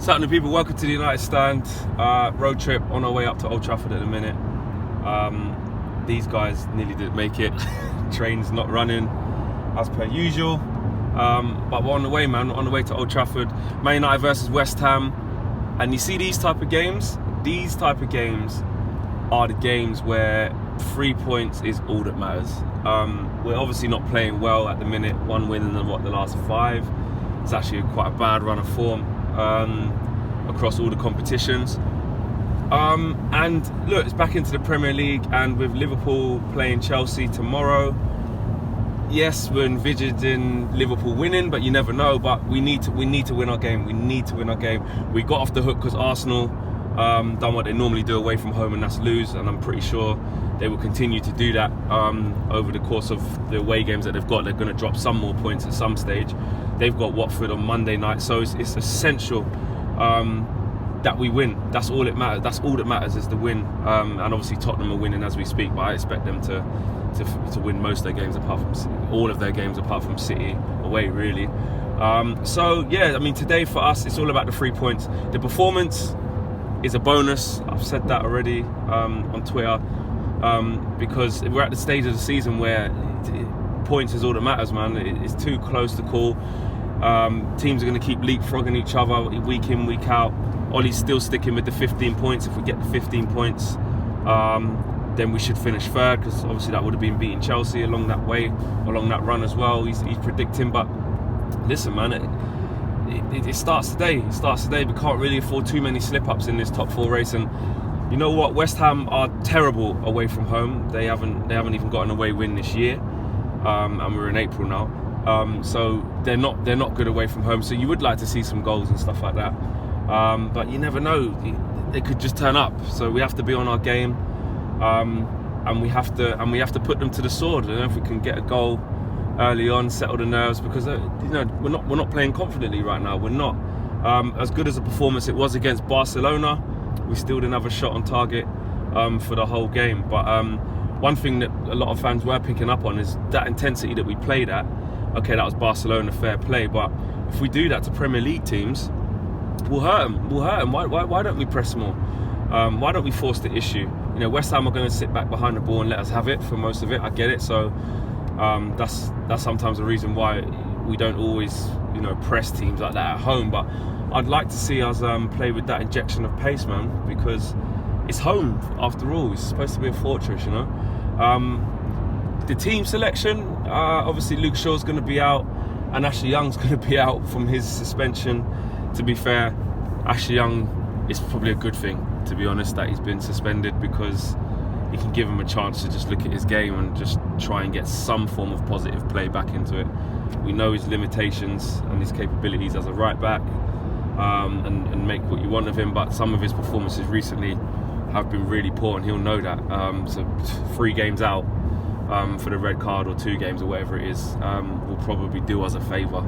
What's happening, people? Welcome to the United Stand. Road trip on our way up to Old Trafford at the minute. These guys nearly didn't make it. Train's not running as per usual. But we're on the way, man. We're on the way to Old Trafford. Man United versus West Ham. And you see these type of games? These type of games are the games where 3 points is all that matters. We're obviously not playing well at the minute. One win in the last 5. It's actually quite a bad run of form across all the competitions. And look, it's back into the Premier League, and with Liverpool playing Chelsea tomorrow, yes, we're envisaging Liverpool winning, but you never know. But we need to win our game. We need to win our game. We got off the hook because Arsenal done what they normally do away from home, and that's lose. And I'm pretty sure they will continue to do that over the course of the away games that they've got. They're going to drop some more points at some stage. They've got Watford on Monday night, so it's essential that we win. That's all it matters. That's all that matters is the win. And obviously Tottenham are winning as we speak, but I expect them to win most of their games, apart from all of their games, apart from City away, really. So yeah, I mean, today for us, it's all about the 3 points. The performance is a bonus. I've said that already on Twitter, because we're at the stage of the season where points is all that matters, man. It's too close to call. Teams are going to keep leapfrogging each other week in, week out. Ollie's still sticking with the 15 points. If we get the 15 points, then we should finish third, because obviously that would have been beating Chelsea along that way, along that run as well. He's predicting, but listen, man, it starts today. It starts today. We can't really afford too many slip-ups in this top 4 race. And you know what? West Ham are terrible away from home. They haven't even got an away win this year, and we're in April now. So they're not good away from home. So you would like to see some goals and stuff like that. But you never know. They could just turn up. So we have to be on our game, and we have to put them to the sword. I don't know if we can get a goal early on, settle the nerves, because we're not playing confidently right now. We're not as good as a performance it was against Barcelona. We still didn't have a shot on target for the whole game. But one thing that a lot of fans were picking up on is that intensity that we played at. Okay, that was Barcelona, fair play, but if we do that to Premier League teams, we'll hurt them. Why don't we press more? Why don't we force the issue? West Ham are going to sit back behind the ball and let us have it for most of it. I get it. So that's sometimes the reason why we don't always press teams like that at home. But I'd like to see us play with that injection of pace, man, because it's home after all. It's supposed to be a fortress, The team selection, obviously Luke Shaw's going to be out, and Ashley Young's going to be out from his suspension. To be fair, Ashley Young is probably a good thing, to be honest, that he's been suspended, because he can give him a chance to just look at his game and just try and get some form of positive play back into it. We know his limitations and his capabilities as a right back, and make what you want of him, but some of his performances recently have been really poor, and he'll know that. So 3 games out for the red card, or 2 games, or whatever it is, will probably do us a favour.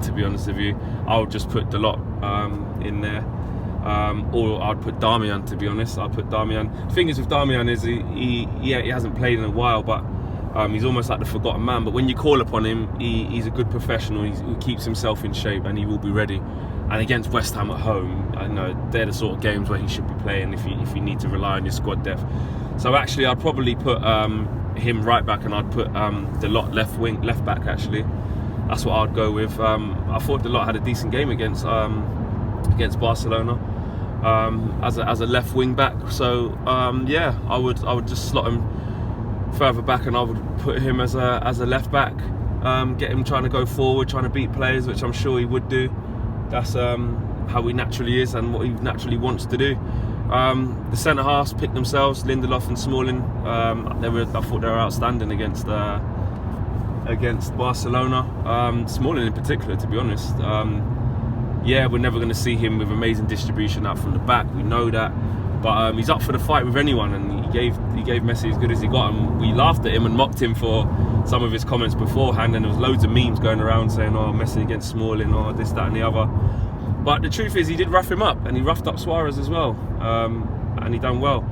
To be honest with you, I would just put Dalot in there, or I'd put Damian. To be honest, I'd put Damian. The thing is with Damian is he hasn't played in a while, but he's almost like the forgotten man. But when you call upon him, he's a good professional. He keeps himself in shape, and he will be ready. And against West Ham at home, I know they're the sort of games where he should be playing if you need to rely on your squad depth. So actually, I'd probably put him right back, and I'd put Dalot left back. Actually, that's what I'd go with. I thought Dalot had a decent game against Barcelona as a left wing back. So yeah, I would just slot him further back, and I would put him as a left back. Get him trying to go forward, trying to beat players, which I'm sure he would do. That's how he naturally is and what he naturally wants to do. The centre halves picked themselves, Lindelof and Smalling. I thought they were outstanding against Barcelona. Smalling in particular, to be honest. Yeah, we're never going to see him with amazing distribution out from the back. We know that, but he's up for the fight with anyone, and he gave Messi as good as he got. And we laughed at him and mocked him for some of his comments beforehand, and there was loads of memes going around saying, "Oh, Messi against Smalling," or this, that, and the other. But the truth is, he did rough him up, and he roughed up Suarez as well, and he done well.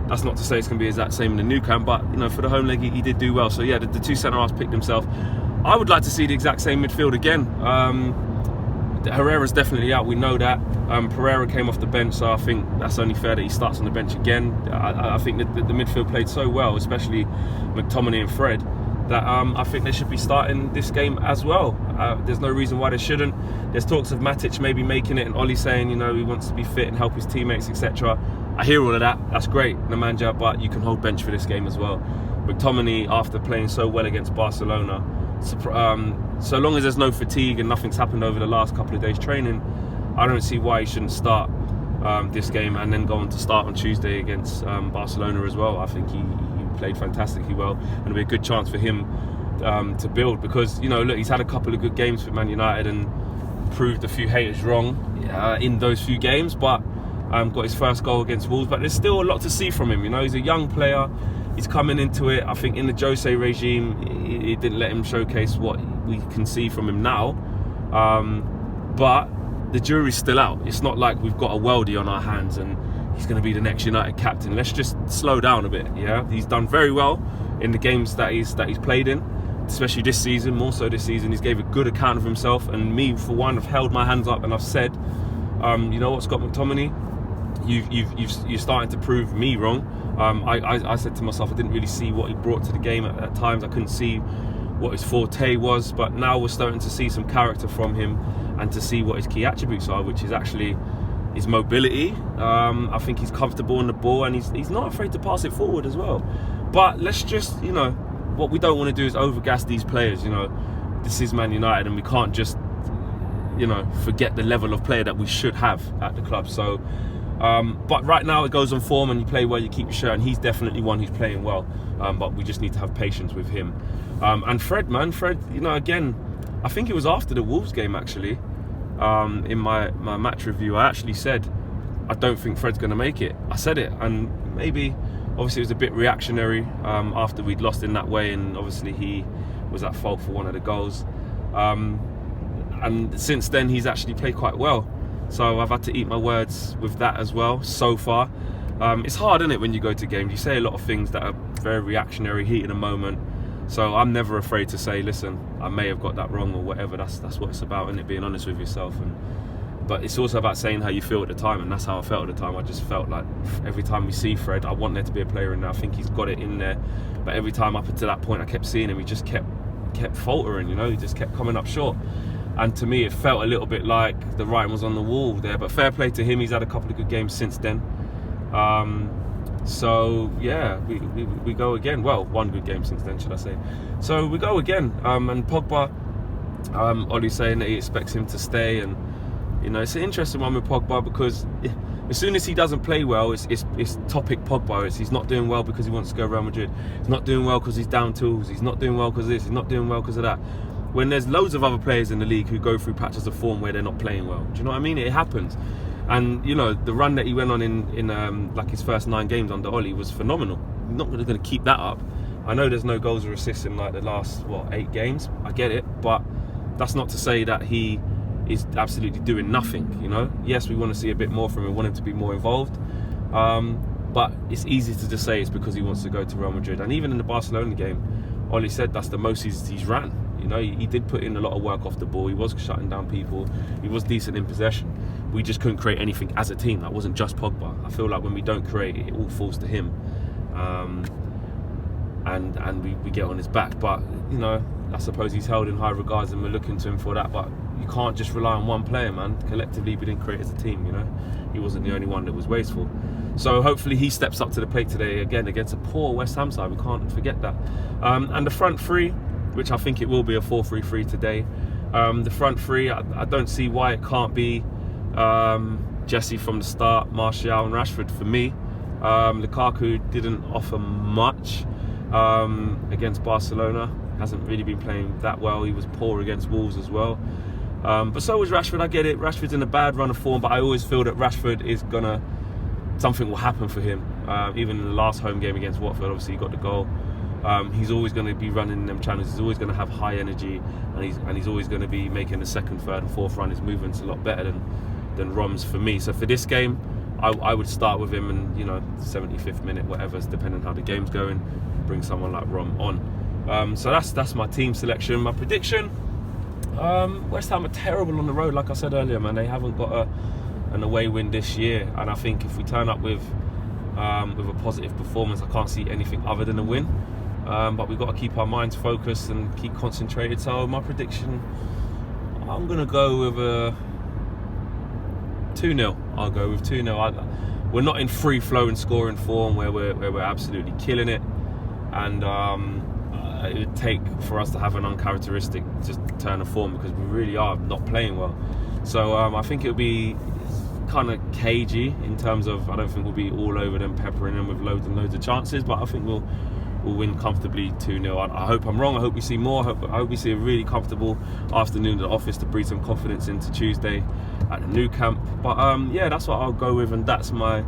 That's not to say it's going to be the exact same in the new camp, but for the home leg, he did do well. So yeah, the 2 centre halves picked himself. I would like to see the exact same midfield again. Herrera's definitely out, we know that. Pereira came off the bench, so I think that's only fair that he starts on the bench again. I think that the midfield played so well, especially McTominay and Fred, that I think they should be starting this game as well. There's no reason why they shouldn't. There's talks of Matic maybe making it, and Oli saying, you know, he wants to be fit and help his teammates, etc. I hear all of that, that's great, Nemanja, but you can hold bench for this game as well. McTominay, after playing so well against Barcelona, so long as there's no fatigue and nothing's happened over the last couple of days training, I don't see why he shouldn't start this game and then go on to start on Tuesday against Barcelona as well. I think he played fantastically well, and it'll be a good chance for him to build, because, you know, look, he's had a couple of good games for Man United and proved a few haters wrong in those few games, but got his first goal against Wolves. But there's still a lot to see from him, you know. He's a young player, he's coming into it. I think in the Jose regime, it didn't let him showcase what we can see from him now, but the jury's still out. It's not like we've got a worldie on our hands and he's going to be the next United captain. Let's just slow down a bit. Yeah, he's done very well in the games that he's played in, especially this season, more so this season. He's gave a good account of himself, and me, for one, have held my hands up and I've said, you know what, Scott McTominay, you're starting to prove me wrong. I said to myself, I didn't really see what he brought to the game at times. I couldn't see what his forte was, but now we're starting to see some character from him and to see what his key attributes are, which is actually his mobility. I think he's comfortable on the ball, and he's not afraid to pass it forward as well. But let's just, you know, what we don't want to do is overgas these players. You know, this is Man United, and we can't just, you know, forget the level of player that we should have at the club. So, but right now it goes on form, and you play well, you keep your shirt, and he's definitely one who's playing well. But we just need to have patience with him. And Fred, you know, again, I think it was after the Wolves game actually. In my match review, I actually said, I don't think Fred's going to make it. I said it, and maybe, obviously it was a bit reactionary after we'd lost in that way, and obviously he was at fault for one of the goals. And since then, he's actually played quite well. So I've had to eat my words with that as well, so far. It's hard, isn't it, when you go to games? You say a lot of things that are very reactionary, heat in the moment. So I'm never afraid to say, listen, I may have got that wrong or whatever. That's what it's about, isn't it? Being honest with yourself. But it's also about saying how you feel at the time, and that's how I felt at the time. I just felt like every time we see Fred, I want there to be a player in there. I think he's got it in there. But every time up until that point, I kept seeing him, he just kept faltering, you know? He just kept coming up short. And to me, it felt a little bit like the writing was on the wall there. But fair play to him, he's had a couple of good games since then. So yeah, we go again. Well, one good game since then, should I say. So we go again. And Pogba, Ollie's saying that he expects him to stay, and you know, it's an interesting one with Pogba, because as soon as he doesn't play well, it's topic Pogba. He's not doing well because he wants to go Real Madrid. He's not doing well because he's down tools. He's not doing well because of this. He's not doing well because of that. When there's loads of other players in the league who go through patches of form where they're not playing well. Do you know what I mean? It happens. And you know, the run that he went on in like his first 9 games under Ollie was phenomenal. He's not really going to keep that up. I know there's no goals or assists in like the last 8 games. I get it, but that's not to say that he is absolutely doing nothing. You know, yes, we want to see a bit more from him. We want him to be more involved. But it's easy to just say it's because he wants to go to Real Madrid. And even in the Barcelona game, Ollie said that's the most he's ran. You know, he did put in a lot of work off the ball. He was shutting down people. He was decent in possession. We just couldn't create anything as a team. That wasn't just Pogba. I feel like when we don't create, it all falls to him. And we get on his back. But, you know, I suppose he's held in high regards and we're looking to him for that. But you can't just rely on one player, man. Collectively, we didn't create as a team, you know. He wasn't the only one that was wasteful. So hopefully he steps up to the plate today again against a poor West Ham side. We can't forget that. And the front three, which I think it will be a 4-3-3 today. The front three, I don't see why it can't be Jesse from the start, Martial and Rashford for me. Lukaku didn't offer much against Barcelona. Hasn't really been playing that well. He was poor against Wolves as well. But so was Rashford. I get it. Rashford's in a bad run of form, but I always feel that Rashford is something will happen for him. Even in the last home game against Watford, obviously he got the goal. He's always going to be running them channels. He's always going to have high energy, and he's always going to be making the second, third, and fourth run. His movement's a lot better than Rom's for me. So for this game, I would start with him, and you know, 75th minute, whatever, depending on how the game's going, bring someone like Rom on. So that's my team selection. My prediction: West Ham are terrible on the road, like I said earlier, man. They haven't got an away win this year, and I think if we turn up with a positive performance, I can't see anything other than a win. But we've got to keep our minds focused and keep concentrated. So my prediction, I'm going to go with a 2-0. I'll go with 2-0. We're not in free-flowing scoring form where we're absolutely killing it, and it would take for us to have an uncharacteristic just turn of form, because we really are not playing well. So I think it'll be kind of cagey in terms of, I don't think we'll be all over them, peppering them with loads and loads of chances, but I think we'll win comfortably 2-0. I hope I'm wrong. I hope we see more. I hope we see a really comfortable afternoon at the office to breathe some confidence into Tuesday at the new camp. But yeah, that's what I'll go with, and that's my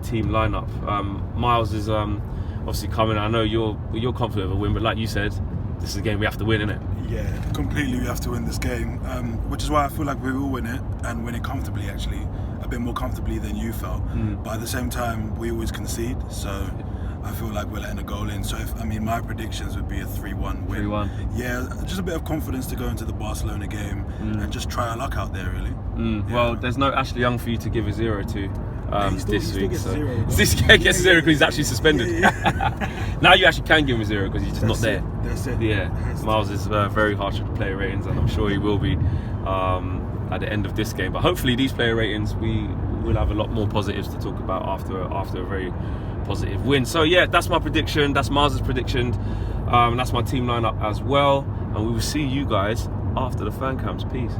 team lineup. Miles is obviously coming. I know you're confident of a win, but like you said, this is a game we have to win, isn't it? Yeah, completely. We have to win this game, which is why I feel like we will win it, and win it comfortably. Actually, a bit more comfortably than you felt. But at the same time, we always concede, so I feel like we're letting a goal in. So my predictions would be a 3-1 win. 3-1. Yeah, just a bit of confidence to go into the Barcelona game and just try our luck out there, really. Yeah. Well, there's no Ashley Young for you to give a 0 to. This week, gets so this guy gets a 0 because he's actually suspended. Now you actually can give him a 0 because he's just not there. That's it. Yeah, Miles is very harsh with the player ratings, and I'm sure he will be at the end of this game. But hopefully, these player ratings, we will have a lot more positives to talk about after a very positive win. So yeah, that's my prediction. That's Miles' prediction. That's my team lineup as well, and we will see you guys after the fan camps. Peace.